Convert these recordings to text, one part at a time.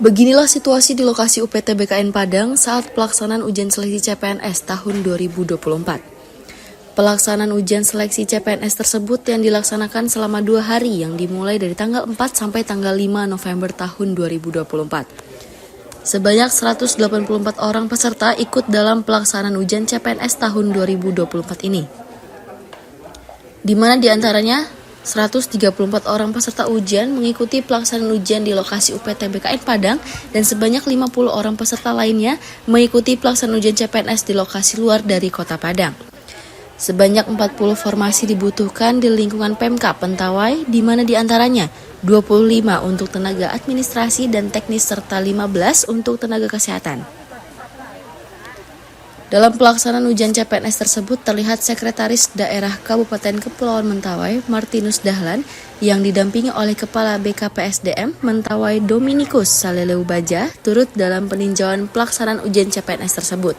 Beginilah situasi di lokasi UPT BKN Padang saat pelaksanaan ujian seleksi CPNS tahun 2024. Pelaksanaan ujian seleksi CPNS tersebut yang dilaksanakan selama 2 hari yang dimulai dari tanggal 4 sampai tanggal 5 November tahun 2024. Sebanyak 184 orang peserta ikut dalam pelaksanaan ujian CPNS tahun 2024 ini. Di mana diantaranya 134 orang peserta ujian mengikuti pelaksanaan ujian di lokasi UPT BKN Padang dan sebanyak 50 orang peserta lainnya mengikuti pelaksanaan ujian CPNS di lokasi luar dari Kota Padang. Sebanyak 40 formasi dibutuhkan di lingkungan Pemkab Mentawai, di mana diantaranya 25 untuk tenaga administrasi dan teknis serta 15 untuk tenaga kesehatan. Dalam pelaksanaan ujian CPNS tersebut terlihat Sekretaris Daerah Kabupaten Kepulauan Mentawai, Martinus Dahlan, yang didampingi oleh Kepala BKPSDM Mentawai Dominikus Saleleu Baja, turut dalam peninjauan pelaksanaan ujian CPNS tersebut.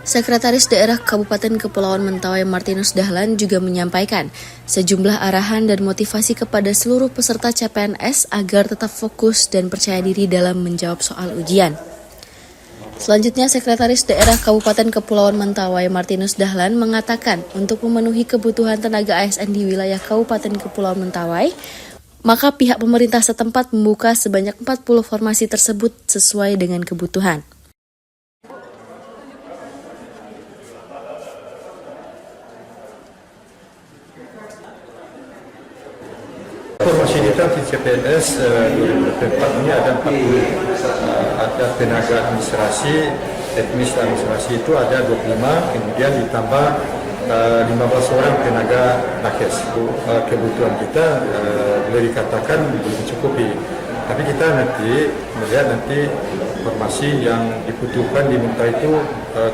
Sekretaris Daerah Kabupaten Kepulauan Mentawai Martinus Dahlan juga menyampaikan sejumlah arahan dan motivasi kepada seluruh peserta CPNS agar tetap fokus dan percaya diri dalam menjawab soal ujian. Selanjutnya, Sekretaris Daerah Kabupaten Kepulauan Mentawai Martinus Dahlan mengatakan untuk memenuhi kebutuhan tenaga ASN di wilayah Kabupaten Kepulauan Mentawai, maka pihak pemerintah setempat membuka sebanyak 40 formasi tersebut sesuai dengan kebutuhan. Formasi kita di CPNS 2024 ini ada 40. Ada tenaga administrasi, teknis administrasi itu ada 25, kemudian ditambah 15 orang tenaga nakes. Kebutuhan kita boleh dikatakan belum mencukupi. Tapi kita nanti melihat formasi yang dibutuhkan di Mentawai itu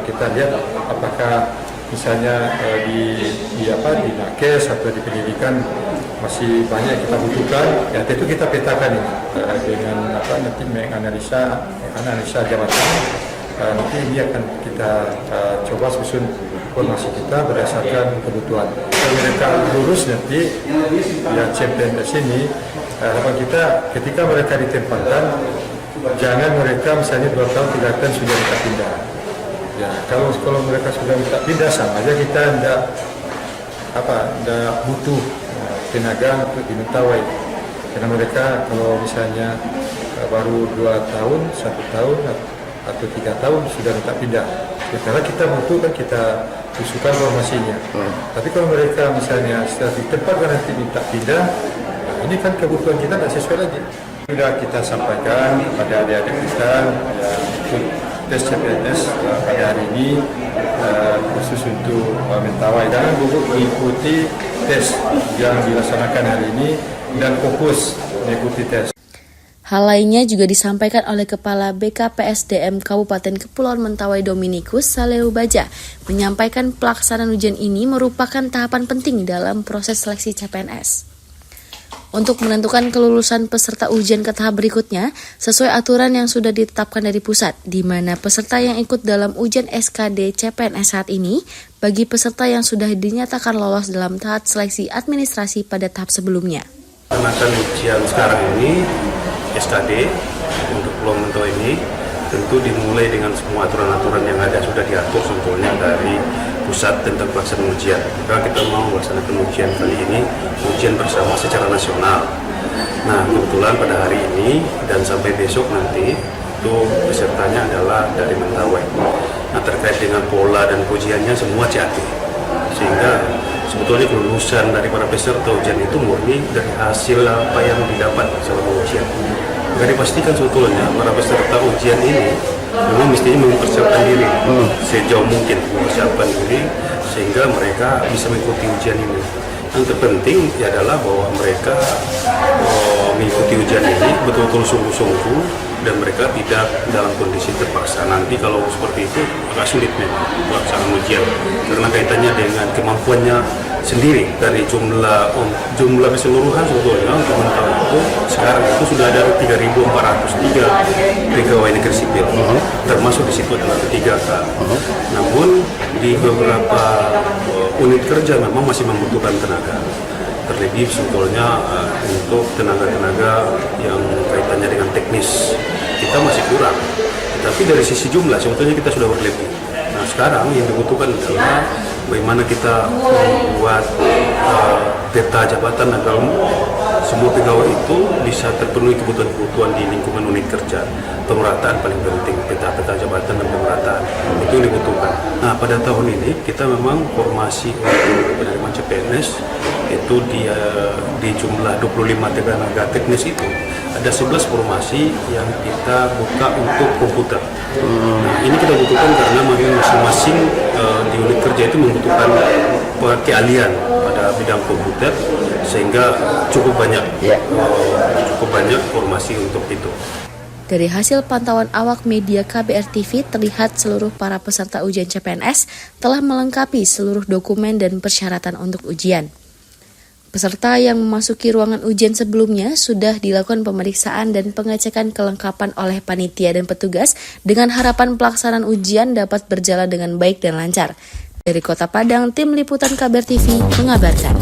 kita lihat apakah misalnya di nakes atau di pendidikan masih banyak kita butuhkan, ya tentu kita petakan ini dengan nanti menganalisa jabatan. Nanti ini akan kita coba susun formasi kita berdasarkan kebutuhan. Kalau mereka lulus nanti ya CPNS ini, harapan kita ketika mereka ditempatkan, jangan mereka misalnya 2 tahun 3 tahun sudah minta pindah. Ya kalau mereka sudah minta pindah, sama aja kita tidak butuh tenaga untuk di Mentawai, karena mereka kalau misalnya baru 2 tahun, 1 tahun atau 3 tahun sudah minta pindah. Karena kita butuh kan kita usulkan formasinya. Tapi kalau mereka misalnya setelah ditempatkan nanti minta pindah, ini kan kebutuhan kita tidak sesuai lagi. Sudah kita sampaikan pada adik-adik kita untuk tes CPNS pada hari ini khusus untuk Mentawai, dan mengikuti tes yang dilaksanakan hari ini dan fokus mengikuti tes. Hal lainnya juga disampaikan oleh Kepala BKPSDM Kabupaten Kepulauan Mentawai Dominikus Saleleu Baja, menyampaikan pelaksanaan ujian ini merupakan tahapan penting dalam proses seleksi CPNS. Untuk menentukan kelulusan peserta ujian ke tahap berikutnya, sesuai aturan yang sudah ditetapkan dari pusat, di mana peserta yang ikut dalam ujian SKD CPNS saat ini, bagi peserta yang sudah dinyatakan lolos dalam tahap seleksi administrasi pada tahap sebelumnya. Melaksanakan ujian sekarang ini, SKD, untuk Pulau Mentawai ini, tentu dimulai dengan semua aturan-aturan yang ada sudah diatur sebetulnya dari pusat tentang pelaksanaan ujian. Maka kita mau melaksanakan ujian kali ini, ujian bersama secara nasional. Nah, kebetulan pada hari ini dan sampai besok nanti, itu pesertanya adalah dari Mentawai. Nah, terkait dengan pola dan ujiannya semua CAT. Sehingga sebetulnya kelulusan dari para peserta ujian itu murni dari hasil apa yang didapat selama ujian. Maka dipastikan sebetulnya para peserta ujian ini memang mestinya mempersiapkan diri sejauh mungkin, mempersiapkan diri sehingga mereka bisa mengikuti ujian ini. Yang terpenting adalah bahwa mereka mengikuti ujian ini betul-betul sungguh-sungguh dan mereka tidak dalam kondisi terpaksa. Nanti kalau seperti itu agak sulit memang pelaksanaan ujian karena kaitannya dengan kemampuannya sendiri. Dari jumlah keseluruhan sebetulnya untuk Mentawai itu sekarang itu sudah ada 3.403 pegawai negeri sipil, termasuk di situ adalah P3K. Namun di beberapa unit kerja memang masih membutuhkan tenaga. terlebih sebetulnya untuk tenaga-tenaga yang kaitannya dengan teknis kita masih kurang. Tapi dari sisi jumlah sebetulnya kita sudah berlebih. Nah sekarang yang dibutuhkan adalah bagaimana kita membuat peta jabatan agar semua pegawai itu bisa terpenuhi kebutuhan-kebutuhan di lingkungan unit kerja. Pemerataan paling penting, peta-peta jabatan dan pemerataan itu yang dibutuhkan. Nah pada tahun ini kita memang formasi untuk penerimaan CPNS itu di jumlah 25 tenaga teknis itu ada 11 formasi yang kita buka untuk komputer. Nah, ini kita butuhkan karena masing-masing di unit kerja itu membutuhkan keahlian pada bidang komputer sehingga cukup banyak formasi untuk itu. Dari hasil pantauan awak media KBR TV terlihat seluruh para peserta ujian CPNS telah melengkapi seluruh dokumen dan persyaratan untuk ujian. Peserta yang memasuki ruangan ujian sebelumnya sudah dilakukan pemeriksaan dan pengecekan kelengkapan oleh panitia dan petugas dengan harapan pelaksanaan ujian dapat berjalan dengan baik dan lancar. Dari Kota Padang, tim liputan KBR TV mengabarkan.